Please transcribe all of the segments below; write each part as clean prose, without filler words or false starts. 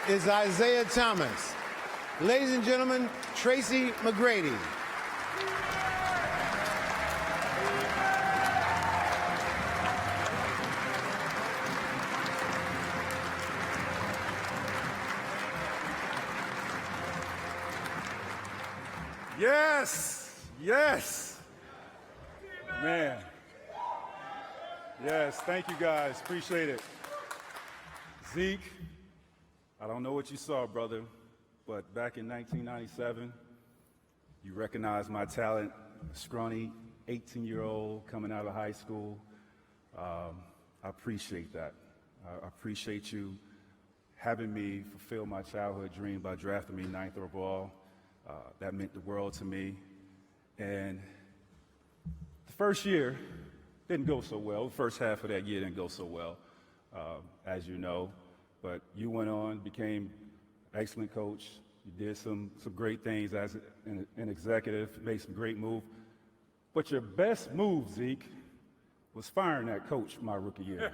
is Isaiah Thomas. Ladies and gentlemen, Tracy McGrady. Yes. Man. Yes, thank you guys, appreciate it. Zeke, I don't know what you saw, brother, but back in 1997, you recognized my talent, scrawny 18-year-old coming out of high school. I appreciate that. I appreciate you having me fulfill my childhood dream by drafting me 9th overall. That meant the world to me. And the first year didn't go so well. The first half of that year didn't go so well, as you know. But you went on, became an excellent coach. You did some great things as an executive, made some great moves. But your best move, Zeke, was firing that coach my rookie year.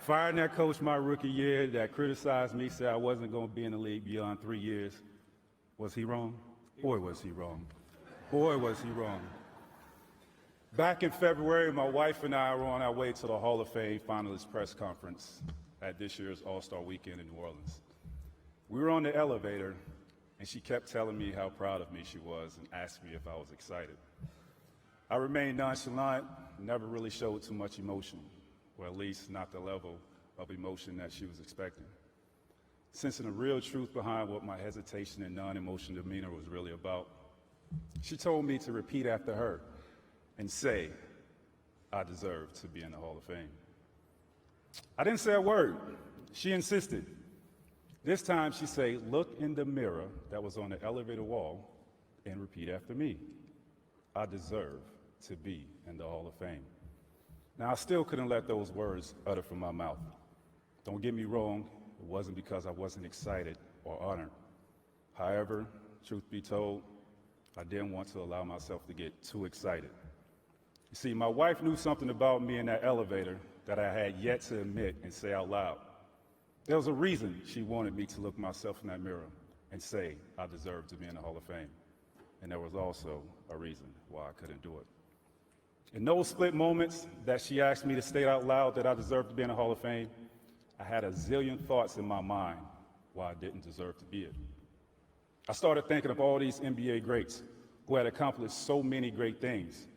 Firing that coach my rookie year that criticized me, said I wasn't going to be in the league beyond 3 years. Was he wrong? Boy, was he wrong. Boy, was he wrong. Back in February, my wife and I were on our way to the Hall of Fame finalist press conference at this year's All-Star Weekend in New Orleans. We were on the elevator, and she kept telling me how proud of me she was and asked me if I was excited. I remained nonchalant, never really showed too much emotion, or at least not the level of emotion that she was expecting. Sensing the real truth behind what my hesitation and non-emotional demeanor was really about, she told me to repeat after her and say, I deserve to be in the Hall of Fame. I didn't say a word. She insisted. This time she said, look in the mirror that was on the elevator wall and repeat after me. I deserve to be in the Hall of Fame. Now, I still couldn't let those words utter from my mouth. Don't get me wrong, it wasn't because I wasn't excited or honored. However, truth be told, I didn't want to allow myself to get too excited. You see, my wife knew something about me in that elevator that I had yet to admit and say out loud. There was a reason she wanted me to look myself in that mirror and say, I deserve to be in the Hall of Fame. And there was also a reason why I couldn't do it. In those split moments that she asked me to state out loud that I deserved to be in the Hall of Fame, I had a zillion thoughts in my mind why I didn't deserve to be it. I started thinking of all these NBA greats who had accomplished so many great things.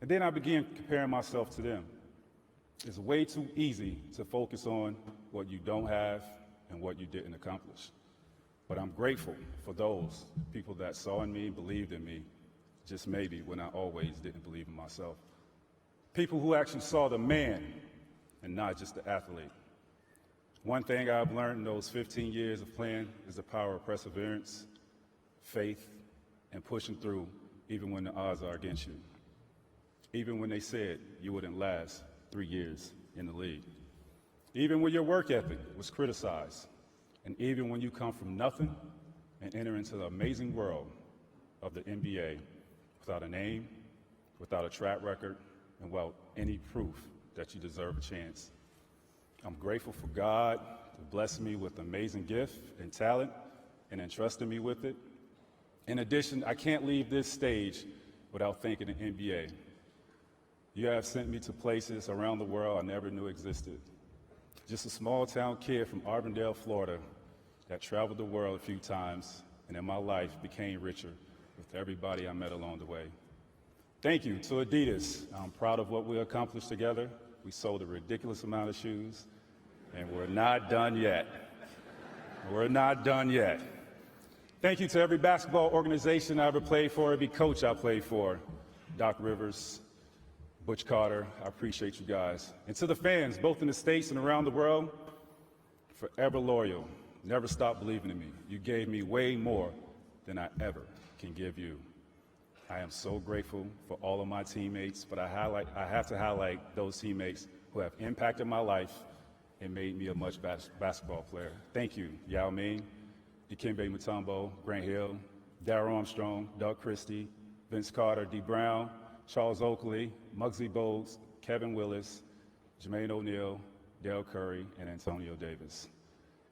And then I began comparing myself to them. It's way too easy to focus on what you don't have and what you didn't accomplish. But I'm grateful for those people that saw in me, believed in me, just maybe when I always didn't believe in myself. People who actually saw the man and not just the athlete. One thing I've learned in those 15 years of playing is the power of perseverance, faith, and pushing through even when the odds are against you. Even when they said you wouldn't last 3 years in the league. Even when your work ethic was criticized. And even when you come from nothing and enter into the amazing world of the NBA without a name, without a track record, and without any proof that you deserve a chance. I'm grateful for God to bless me with amazing gift and talent and entrusting me with it. In addition, I can't leave this stage without thanking the NBA. You have sent me to places around the world I never knew existed. Just a small town kid from Auburndale, Florida, that traveled the world a few times and in my life became richer with everybody I met along the way. Thank you to Adidas. I'm proud of what we accomplished together. We sold a ridiculous amount of shoes, and we're not done yet. We're not done yet. Thank you to every basketball organization I ever played for, every coach I played for. Doc Rivers, Butch Carter, I appreciate you guys. And to the fans, both in the States and around the world, forever loyal, never stop believing in me. You gave me way more than I ever can give you. I am so grateful for all of my teammates, but I have to highlight those teammates who have impacted my life and made me a much basketball player. Thank you, Yao Ming, Dikembe Mutombo, Grant Hill, Darrell Armstrong, Doug Christie, Vince Carter, D. Brown, Charles Oakley, Muggsy Bogues, Kevin Willis, Jermaine O'Neal, Dale Curry, and Antonio Davis.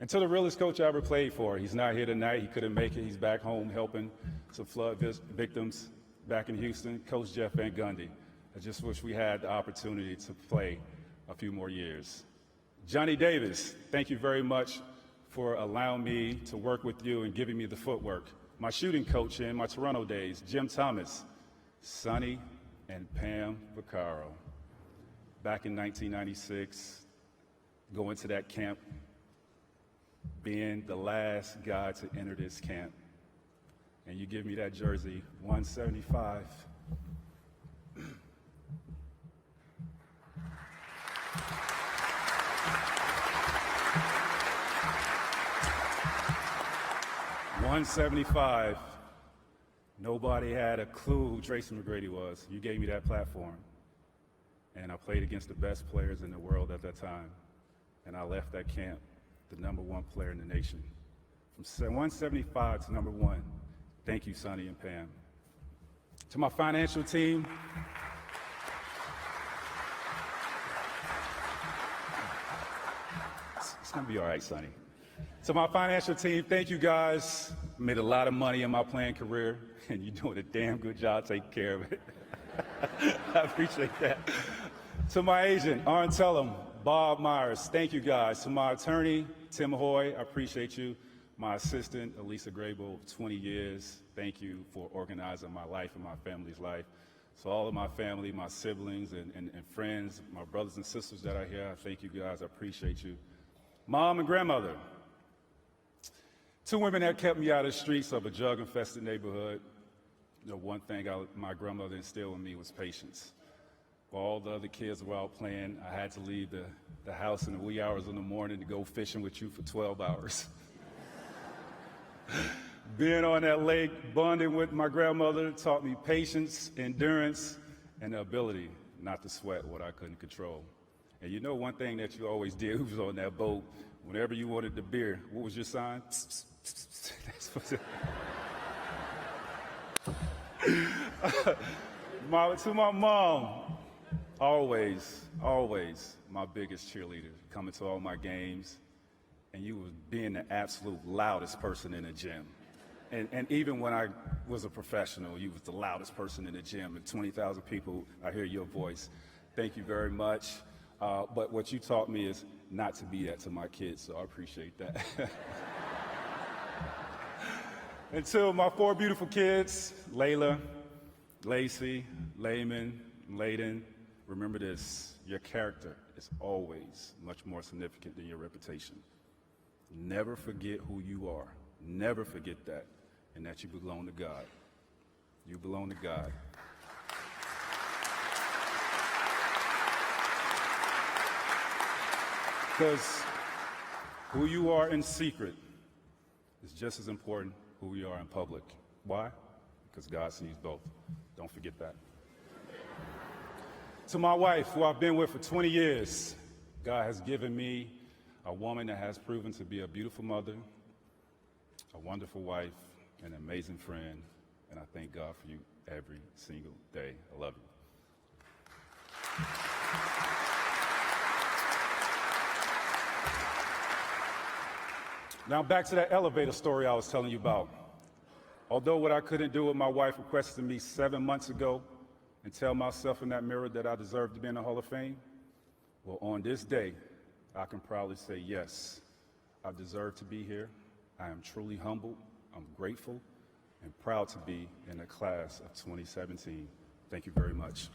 And to the realest coach I ever played for. He's not here tonight. He couldn't make it. He's back home helping some flood victims back in Houston. Coach Jeff Van Gundy. I just wish we had the opportunity to play a few more years. Johnny Davis, thank you very much for allowing me to work with you and giving me the footwork. My shooting coach in my Toronto days, Jim Thomas, Sonny, and Pam Vaccaro. Back in 1996, going to that camp, being the last guy to enter this camp. And you give me that jersey, 175. $175. Nobody had a clue who Tracy McGrady was. You gave me that platform. And I played against the best players in the world at that time. And I left that camp the #1 player in the nation. From 175 to #1. Thank you, Sonny and Pam. To my financial team, it's gonna be all right, Sonny. To my financial team, thank you guys. I made a lot of money in my playing career, and you're doing a damn good job taking care of it. I appreciate that. To my agent, Arn Tellum, Bob Myers, thank you guys. To my attorney, Tim Hoy, I appreciate you. My assistant, Elisa Grable, 20 years, thank you for organizing my life and my family's life. So all of my family, my siblings and friends, my brothers and sisters that are here, I thank you guys, I appreciate you. Mom and grandmother, 2 women that kept me out of the streets of a drug-infested neighborhood. The one thing my grandmother instilled in me was patience. While all the other kids were out playing, I had to leave the house in the wee hours in the morning to go fishing with you for 12 hours. Being on that lake, bonding with my grandmother taught me patience, endurance, and the ability not to sweat what I couldn't control. And you know one thing that you always did who was on that boat, whenever you wanted the beer, what was your sign? That's what it to my mom, always my biggest cheerleader, coming to all my games, and you was being the absolute loudest person in the gym. And even when I was a professional, you was the loudest person in the gym, and 20,000 people, I hear your voice. Thank you very much. But what you taught me is not to be that to my kids, so I appreciate that. And to my 4 beautiful kids, Layla, Lacey, Layman, Layden, remember this, your character is always much more significant than your reputation. Never forget who you are. Never forget that, and that you belong to God. You belong to God. Because who you are in secret is just as important who you are in public. Why? Because God sees both. Don't forget that. To my wife, who I've been with for 20 years, God has given me a woman that has proven to be a beautiful mother, a wonderful wife, an amazing friend, and I thank God for you every single day. I love you. Now back to that elevator story I was telling you about. Although what I couldn't do what my wife requested me 7 months ago and tell myself in that mirror that I deserve to be in the Hall of Fame, well, on this day, I can proudly say, yes, I deserve to be here. I am truly humbled, I'm grateful, and proud to be in the class of 2017. Thank you very much.